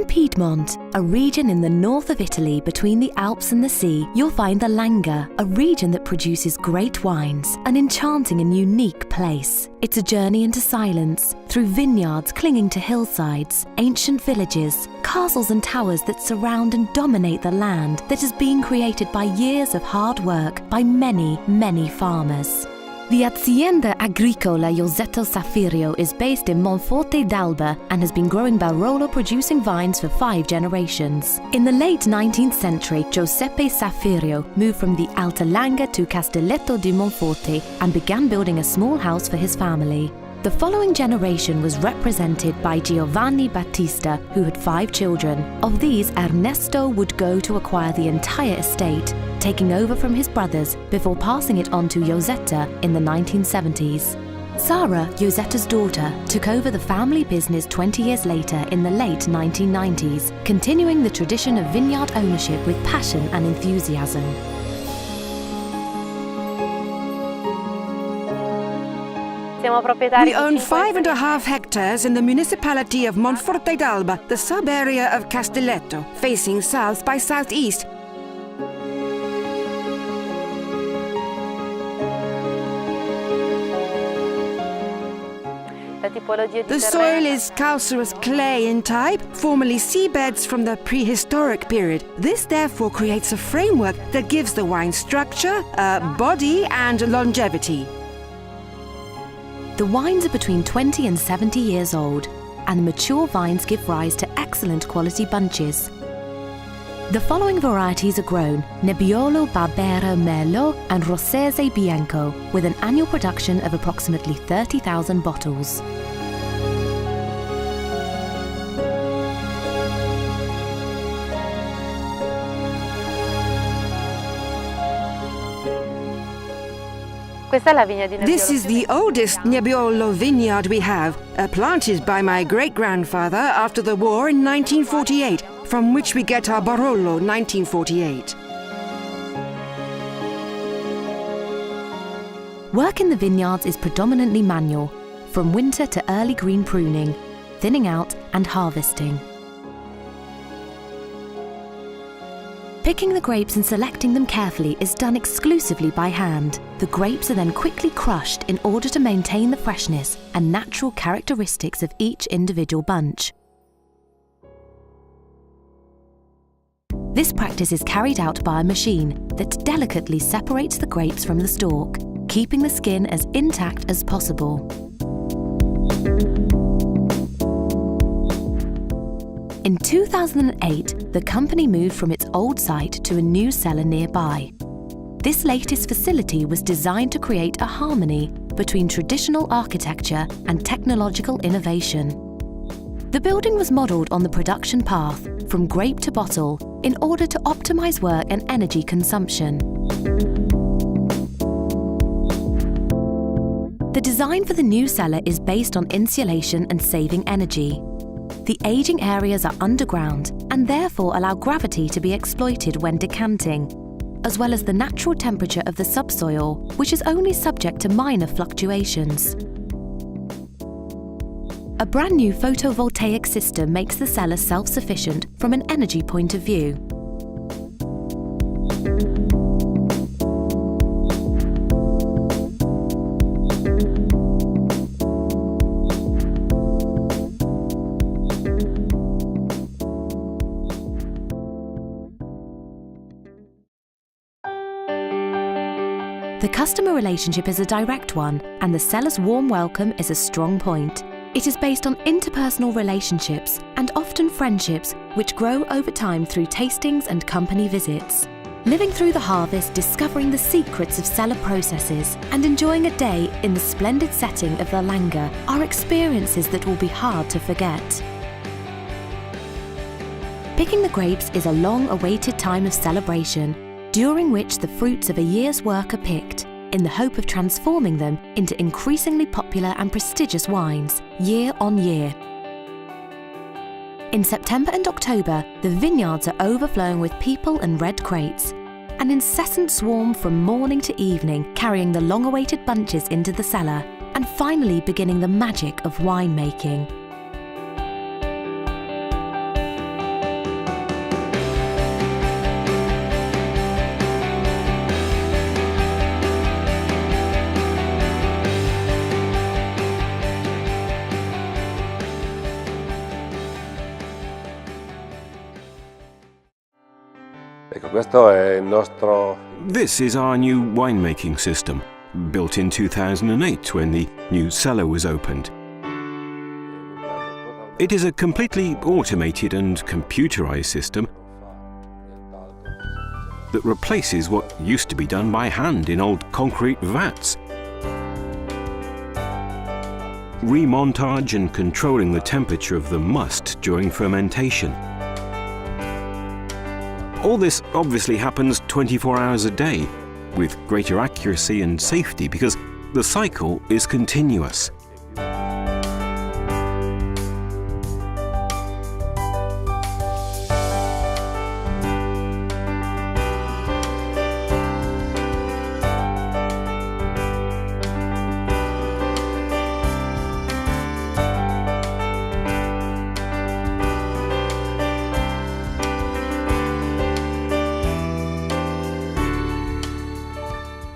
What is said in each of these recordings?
Piedmont, a region in the north of Italy between the Alps and the sea, you'll find the Langa, a region that produces great wines, an enchanting and unique place. It's a journey into silence, through vineyards clinging to hillsides, ancient villages, castles and towers that surround and dominate the land that has been created by years of hard work by many, many farmers. The Azienda Agricola Josetta Saffirio is based in Monforte d'Alba and has been growing Barolo producing vines for 5 generations. In the late 19th century, Josetta Saffirio moved from the Alta Langa to Castelletto di Monforte and began building a small house for his family. The following generation was represented by Giovanni Battista, who had 5 children. Of these, Ernesto would go to acquire the entire estate, taking over from his brothers before passing it on to Josetta in the 1970s. Sara, Josetta's daughter, took over the family business 20 years later in the late 1990s, continuing the tradition of vineyard ownership with passion and enthusiasm. We own 5.5 hectares in the municipality of Monforte d'Alba, the sub-area of Castelletto, facing south by southeast. The soil is calcareous clay in type, formerly seabeds from the prehistoric period. This therefore creates a framework that gives the wine structure, body and longevity. The wines are between 20 and 70 years old, and the mature vines give rise to excellent quality bunches. The following varieties are grown: Nebbiolo Barbera Merlot and Rossese Bianco, with an annual production of approximately 30,000 bottles. This is the oldest Nebbiolo vineyard we have, planted by my great-grandfather after the war in 1948, from which we get our Barolo 1948. Work in the vineyards is predominantly manual, from winter to early green pruning, thinning out and harvesting. Picking the grapes and selecting them carefully is done exclusively by hand. The grapes are then quickly crushed in order to maintain the freshness and natural characteristics of each individual bunch. This practice is carried out by a machine that delicately separates the grapes from the stalk, keeping the skin as intact as possible. In 2008, the company moved from its old site to a new cellar nearby. This latest facility was designed to create a harmony between traditional architecture and technological innovation. The building was modelled on the production path, from grape to bottle, in order to optimise work and energy consumption. The design for the new cellar is based on insulation and saving energy. The aging areas are underground and therefore allow gravity to be exploited when decanting, as well as the natural temperature of the subsoil, which is only subject to minor fluctuations. A brand new photovoltaic system makes the cellar self-sufficient from an energy point of view. The customer relationship is a direct one, and the seller's warm welcome is a strong point. It is based on interpersonal relationships and often friendships which grow over time through tastings and company visits. Living through the harvest, discovering the secrets of cellar processes, and enjoying a day in the splendid setting of the Langa are experiences that will be hard to forget. Picking the grapes is a long-awaited time of celebration, during which the fruits of a year's work are picked, in the hope of transforming them into increasingly popular and prestigious wines, year on year. In September and October, the vineyards are overflowing with people and red crates, an incessant swarm from morning to evening, carrying the long-awaited bunches into the cellar, and finally beginning the magic of winemaking. Ecco, questo è il nostro. This is our new winemaking system, built in 2008 when the new cellar was opened. It is a completely automated and computerized system that replaces what used to be done by hand in old concrete vats. Remontage and controlling the temperature of the must during fermentation. All this obviously happens 24 hours a day, with greater accuracy and safety because the cycle is continuous.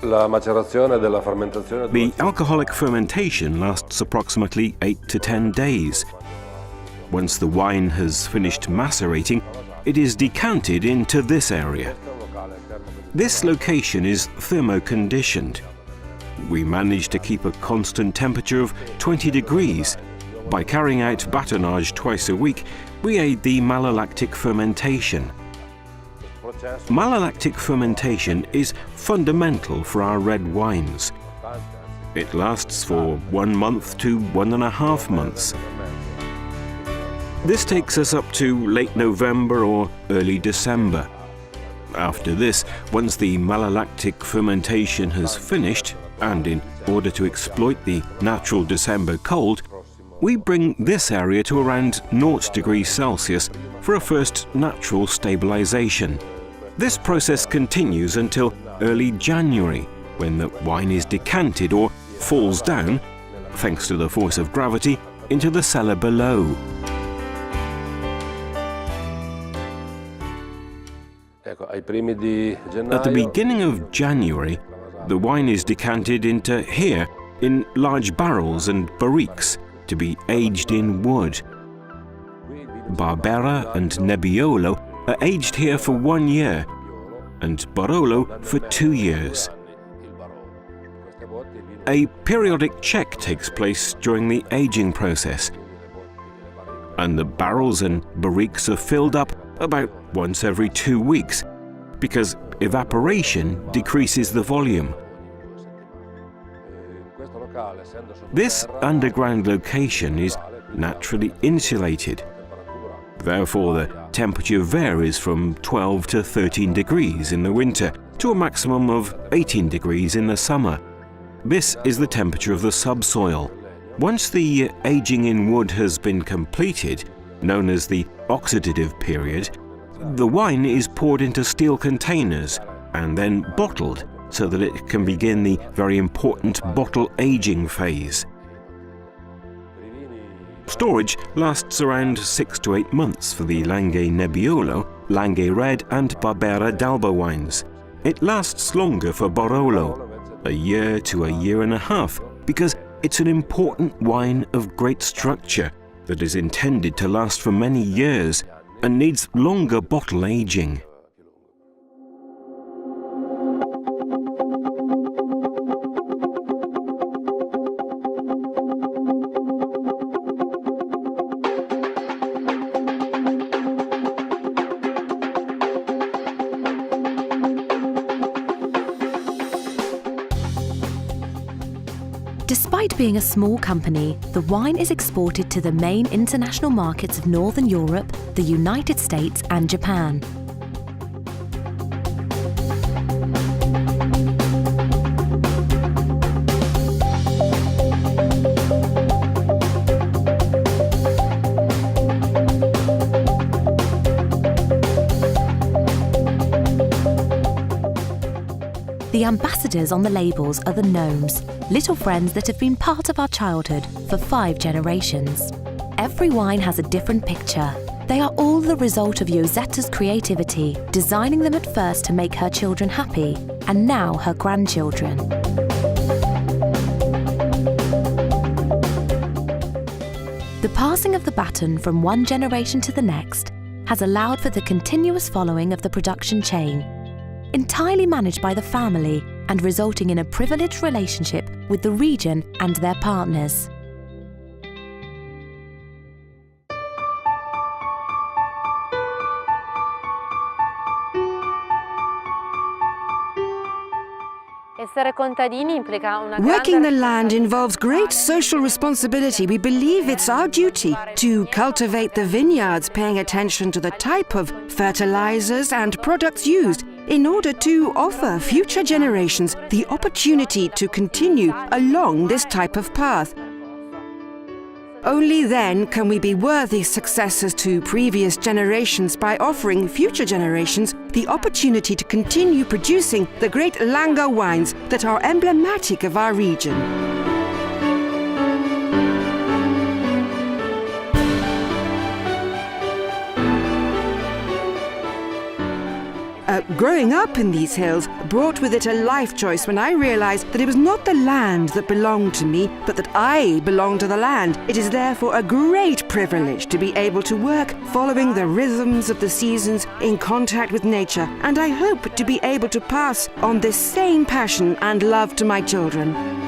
La macerazione della fermentazione. The alcoholic fermentation lasts approximately 8 to 10 days. Once the wine has finished macerating, it is decanted into this area. This location is thermo-conditioned. We manage to keep a constant temperature of 20 degrees. By carrying out batonnage twice a week, we aid the malolactic fermentation. Malolactic fermentation is fundamental for our red wines. It lasts for 1 month to 1.5 months. This takes us up to late November or early December. After this, once the malolactic fermentation has finished, and in order to exploit the natural December cold, we bring this area to around 0 degrees Celsius for a first natural stabilization. This process continues until early January, when the wine is decanted or falls down, thanks to the force of gravity, into the cellar below. At the beginning of January, the wine is decanted into here in large barrels and barriques to be aged in wood. Barbera and Nebbiolo are aged here for 1 year, and Barolo for 2 years. A periodic check takes place during the aging process, and the barrels and barriques are filled up about once every 2 weeks, because evaporation decreases the volume. This underground location is naturally insulated. Therefore, the temperature varies from 12 to 13 degrees in the winter to a maximum of 18 degrees in the summer. This is the temperature of the subsoil. Once the aging in wood has been completed, known as the oxidative period, the wine is poured into steel containers and then bottled so that it can begin the very important bottle aging phase. Storage lasts around 6 to 8 months for the Langhe Nebbiolo, Langhe Red and Barbera d'Alba wines. It lasts longer for Barolo, 1 year to 1.5 years, because it's an important wine of great structure that is intended to last for many years and needs longer bottle aging. Despite being a small company, the wine is exported to the main international markets of Northern Europe, the United States and Japan. The ambassadors on the labels are the gnomes, little friends that have been part of our childhood for 5 generations. Every wine has a different picture. They are all the result of Josetta's creativity, designing them at first to make her children happy, and now her grandchildren. The passing of the baton from one generation to the next has allowed for the continuous following of the production chain, entirely managed by the family and resulting in a privileged relationship with the region and their partners. Working the land involves great social responsibility. We believe it's our duty to cultivate the vineyards, paying attention to the type of fertilizers and products used in order to offer future generations the opportunity to continue along this type of path. Only then can we be worthy successors to previous generations by offering future generations the opportunity to continue producing the great Langer wines that are emblematic of our region. Growing up in these hills brought with it a life choice when I realized that it was not the land that belonged to me, but that I belonged to the land. It is therefore a great privilege to be able to work following the rhythms of the seasons in contact with nature, and I hope to be able to pass on this same passion and love to my children.